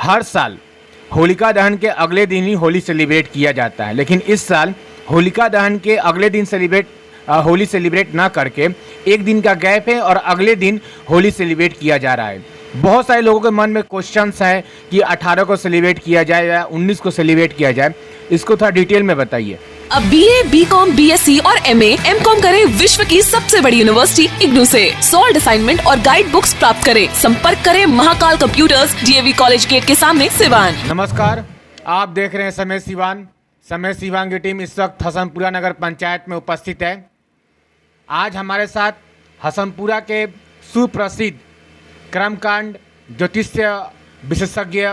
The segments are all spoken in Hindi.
हर साल होलिका दहन के अगले दिन ही होली सेलिब्रेट किया जाता है, लेकिन इस साल होलिका दहन के अगले दिन होली सेलिब्रेट ना करके एक दिन का गैप है और अगले दिन होली सेलिब्रेट किया जा रहा है। बहुत सारे लोगों के मन में क्वेश्चंस हैं कि 18 को सेलिब्रेट किया जाए या 19 को सेलिब्रेट किया जाए, इसको थोड़ा डिटेल में बताइए। अब BA, BCom, BSc और MA, MCom करें विश्व की सबसे बड़ी यूनिवर्सिटी इग्नू से। सॉल्ड असाइनमेंट और गाइड बुक्स प्राप्त करें। संपर्क करें Mahakal computers, DAV college gate के सामने, सिवान। नमस्कार, आप देख रहे हैं समय सिवान। समय सिवान की टीम इस वक्त हसनपुरा नगर पंचायत में उपस्थित है। आज हमारे साथ हसनपुरा के सुप्रसिद्ध कर्मकांड ज्योतिष्य विशेषज्ञ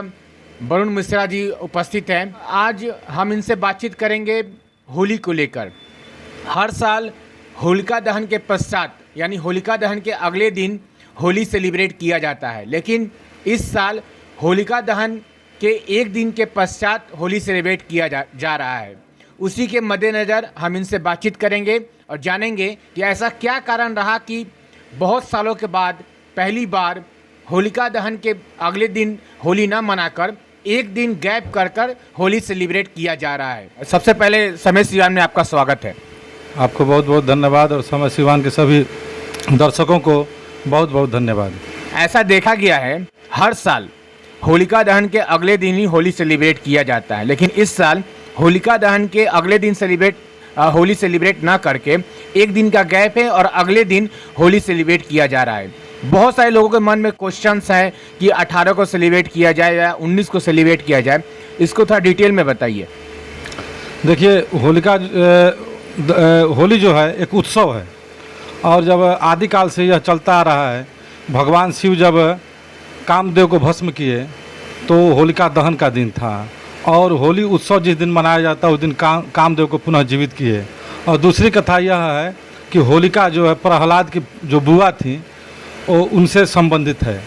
वरुण मिश्रा जी उपस्थित हैं। आज हम इनसे बातचीत करेंगे होली को लेकर। हर साल होलिका दहन के पश्चात यानी होलिका दहन के अगले दिन होली सेलिब्रेट किया जाता है, लेकिन इस साल होलिका दहन के एक दिन के पश्चात होली सेलिब्रेट किया जा रहा है। उसी के मद्देनज़र हम इनसे बातचीत करेंगे और जानेंगे कि ऐसा क्या कारण रहा कि बहुत सालों के बाद पहली बार होलिका दहन के अगले दिन होली ना मनाकर एक दिन गैप कर होली सेलिब्रेट किया जा रहा है। सबसे पहले समय सिवान में आपका स्वागत है। आपको बहुत बहुत धन्यवाद और समय सिवान के सभी दर्शकों को बहुत बहुत धन्यवाद। ऐसा देखा गया है हर साल होलिका दहन के अगले दिन ही होली सेलिब्रेट किया जाता है, लेकिन इस साल होलिका दहन के अगले दिन होली सेलिब्रेट ना करके एक दिन का गैप है और अगले दिन होली सेलिब्रेट किया जा रहा है। बहुत सारे लोगों के मन में क्वेश्चंस हैं कि 18 को सेलिब्रेट किया जाए या 19 को सेलिब्रेट किया जाए, इसको थोड़ा डिटेल में बताइए। देखिए, होली जो है एक उत्सव है और जब आदिकाल से यह चलता आ रहा है। भगवान शिव जब कामदेव को भस्म किए तो होलिका दहन का दिन था और होली उत्सव जिस दिन मनाया जाता है उस दिन कामदेव को पुनः जीवित किए। और दूसरी कथा यह है कि होलिका जो है प्रहलाद की जो बुआ थी वो उनसे संबंधित है।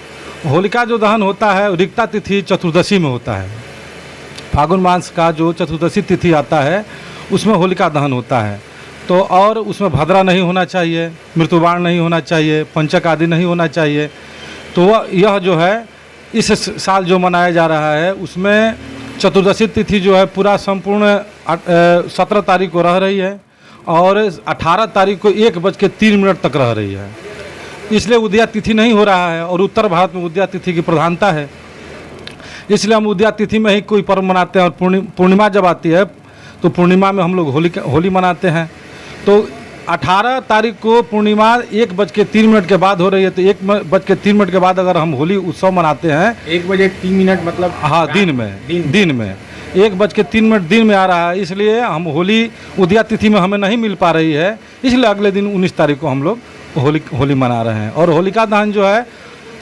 होलिका जो दहन होता है रिक्ता तिथि चतुर्दशी में होता है। फागुन मास का जो चतुर्दशी तिथि आता है उसमें होलिका दहन होता है। तो और उसमें भद्रा नहीं होना चाहिए, मृत्युबाण नहीं होना चाहिए, पंचक आदि नहीं होना चाहिए। तो यह जो है इस साल जो मनाया जा रहा है उसमें चतुर्दशी तिथि जो है पूरा संपूर्ण 17 तारीख को रह रही है और 18 तारीख को 1:03 तक रह रही है। इसलिए उदया तिथि नहीं हो रहा है और उत्तर भारत में उदया तिथि की प्रधानता है, इसलिए हम उदया तिथि में ही कोई पर्व मनाते हैं। और पूर्णिमा जब आती है तो पूर्णिमा में हम लोग होली मनाते हैं। तो 18 तारीख को पूर्णिमा 1:03 के बाद हो रही है, तो 1:03 के बाद अगर हम होली उत्सव मनाते हैं 1:03 मतलब हाँ दिन में 1:03 दिन में आ रहा है, इसलिए हम होली उदया तिथि में हमें नहीं मिल पा रही है, इसलिए अगले दिन 19 तारीख को हम लोग होली मना रहे हैं। और होलिका दहन जो है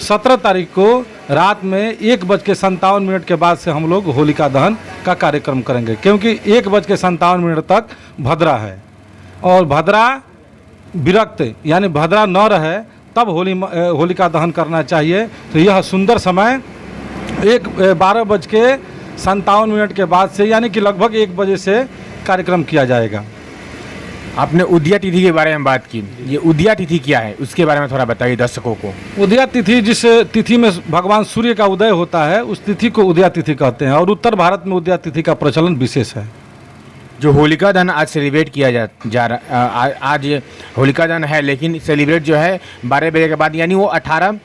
17 तारीख को रात में 1:57 के बाद से हम लोग होलिका दहन का कार्यक्रम करेंगे, क्योंकि 1:57 तक भद्रा है और भद्रा विरक्त यानी भद्रा न रहे तब होलिका दहन करना चाहिए। तो यह सुंदर समय 12:57 के बाद से यानी कि लगभग 1 बजे से कार्यक्रम किया जाएगा। आपने उदया तिथि के बारे में बात की, ये उदया तिथि क्या है उसके बारे में थोड़ा बताइए दर्शकों को। उदया तिथि जिस तिथि में भगवान सूर्य का उदय होता है उस तिथि को उदया तिथि कहते हैं और उत्तर भारत में उदया तिथि का प्रचलन विशेष है। जो होलिका दहन आज सेलिब्रेट किया जा रहा आज होलिका दहन है, लेकिन सेलिब्रेट जो है 12 बजे के बाद यानी वो 18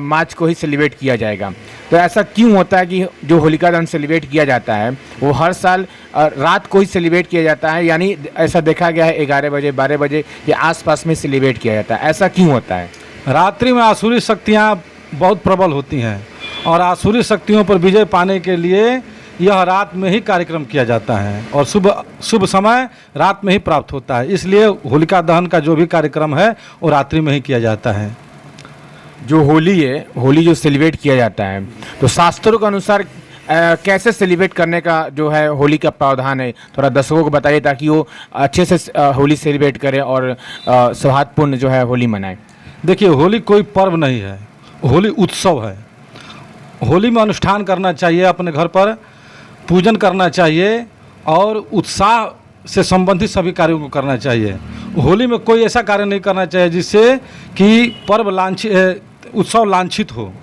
मार्च को ही सेलिब्रेट किया जाएगा। तो ऐसा क्यों होता है कि जो होलिका दहन सेलिब्रेट किया जाता है वो हर साल रात को ही सेलिब्रेट किया जाता है, यानी ऐसा देखा गया है 11 बजे 12 बजे के आसपास में सेलिब्रेट किया जाता है, ऐसा क्यों होता है? रात्रि में आसुरी शक्तियाँ बहुत प्रबल होती हैं और आसुरी शक्तियों पर विजय पाने के लिए यह रात में ही कार्यक्रम किया जाता है और शुभ समय रात में ही प्राप्त होता है, इसलिए होलिका दहन का जो भी कार्यक्रम है वो रात्रि में ही किया जाता है। जो होली जो सेलिब्रेट किया जाता है तो शास्त्रों के अनुसार कैसे सेलिब्रेट करने का जो है होली का प्रावधान है, थोड़ा दर्शकों को बताइए ताकि वो अच्छे से होली सेलिब्रेट करें और सौहार्दपूर्ण जो है होली मनाएं। देखिए, होली कोई पर्व नहीं है, होली उत्सव है। होली में अनुष्ठान करना चाहिए, अपने घर पर पूजन करना चाहिए और उत्साह से संबंधित सभी कार्यों को करना चाहिए। होली में कोई ऐसा कार्य नहीं करना चाहिए जिससे कि पर्व उत्सव लांछित हो,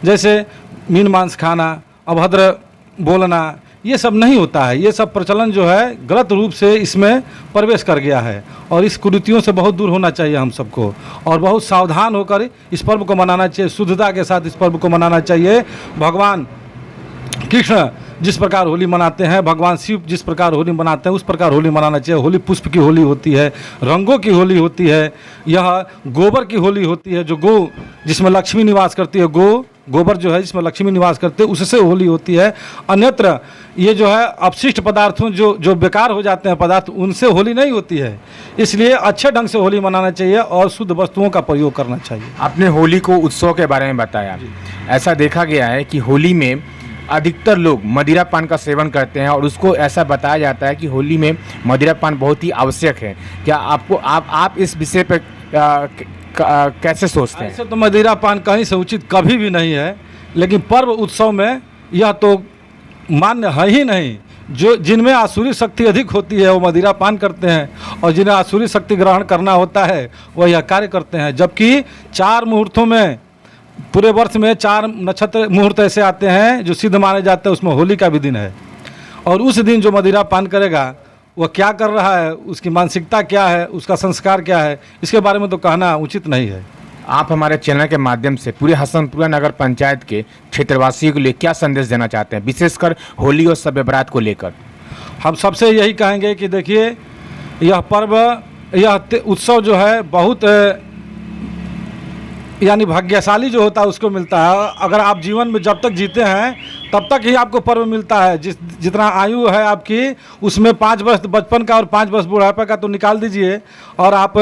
जैसे मीन मांस खाना अभद्र बोलना, ये सब नहीं होता है। ये सब प्रचलन जो है गलत रूप से इसमें प्रवेश कर गया है और इस कुरीतियों से बहुत दूर होना चाहिए हम सबको और बहुत सावधान होकर इस पर्व को मनाना चाहिए, शुद्धता के साथ इस पर्व को मनाना चाहिए। भगवान कृष्ण जिस प्रकार होली मनाते हैं, भगवान शिव जिस प्रकार होली मनाते हैं, उस प्रकार होली मनाना चाहिए। होली पुष्प की होली होती है, रंगों की होली होती है, यह गोबर की होली होती है, जो गो जिसमें लक्ष्मी निवास करती है, गोबर जो है जिसमें लक्ष्मी निवास करते हैं उससे होली होती है। अन्यत्र ये जो है अपशिष्ट पदार्थों जो बेकार हो जाते हैं पदार्थ, उनसे होली नहीं होती है। इसलिए अच्छे ढंग से होली मनाना चाहिए और शुद्ध वस्तुओं का प्रयोग करना चाहिए। आपने होली को उत्सव के बारे में बताया। ऐसा देखा गया है कि होली में अधिकतर लोग मदिरा पान का सेवन करते हैं और उसको ऐसा बताया जाता है कि होली में मदिरा पान बहुत ही आवश्यक है। क्या आप इस विषय पर कैसे सोचते हैं? ऐसे तो मदिरा पान कहीं से उचित कभी भी नहीं है, लेकिन पर्व उत्सव में यह तो मान्य है ही नहीं। जो जिनमें आसुरी शक्ति अधिक होती है वो मदिरा पान करते हैं और जिन्हें आसुरी शक्ति ग्रहण करना होता है वह यह कार्य करते हैं। जबकि 4 मुहूर्तों में, पूरे वर्ष में 4 नक्षत्र मुहूर्त ऐसे आते हैं जो सिद्ध माने जाते हैं, उसमें होली का भी दिन है। और उस दिन जो मदिरा पान करेगा वह क्या कर रहा है, उसकी मानसिकता क्या है, उसका संस्कार क्या है, इसके बारे में तो कहना उचित नहीं है। आप हमारे चैनल के माध्यम से पूरे हसनपुरा नगर पंचायत के क्षेत्रवासियों के लिए क्या संदेश देना चाहते हैं, विशेषकर होली और शब बारात को लेकर? हम सबसे यही कहेंगे कि देखिए, यह पर्व, यह उत्सव जो है बहुत यानी भाग्यशाली जो होता है उसको मिलता है। अगर आप जीवन में जब तक जीते हैं तब तक ही आपको पर्व मिलता है। जितना आयु है आपकी उसमें 5 वर्ष बचपन का और 5 वर्ष बुढ़ापे का तो निकाल दीजिए और आप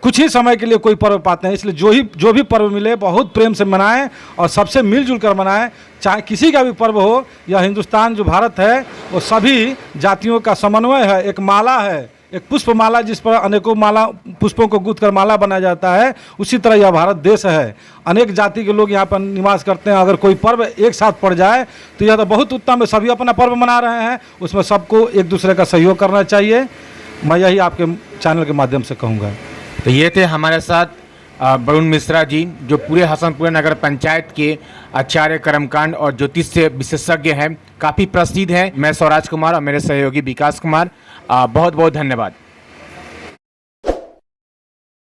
कुछ ही समय के लिए कोई पर्व पाते हैं। इसलिए जो भी पर्व मिले बहुत प्रेम से मनाएं और सबसे मिलजुल कर मनाएं। चाहे किसी का भी पर्व हो, यह हिंदुस्तान जो भारत है वो सभी जातियों का समन्वय है, एक माला है, एक पुष्प माला जिस पर अनेकों माला पुष्पों को गूंथ कर माला बनाया जाता है। उसी तरह यह भारत देश है, अनेक जाति के लोग यहाँ पर निवास करते हैं। अगर कोई पर्व एक साथ पड़ जाए तो यह तो बहुत उत्तम है। सभी अपना पर्व मना रहे हैं, उसमें सबको एक दूसरे का सहयोग करना चाहिए। मैं यही आपके चैनल के माध्यम से कहूँगा। तो ये थे हमारे साथ वरुण मिश्रा जी, जो पूरे हसनपुरा नगर पंचायत के आचार्य, कर्मकांड और ज्योतिष से विशेषज्ञ हैं, काफ़ी प्रसिद्ध हैं। मैं स्वराज कुमार और मेरे सहयोगी विकास कुमार, बहुत बहुत धन्यवाद।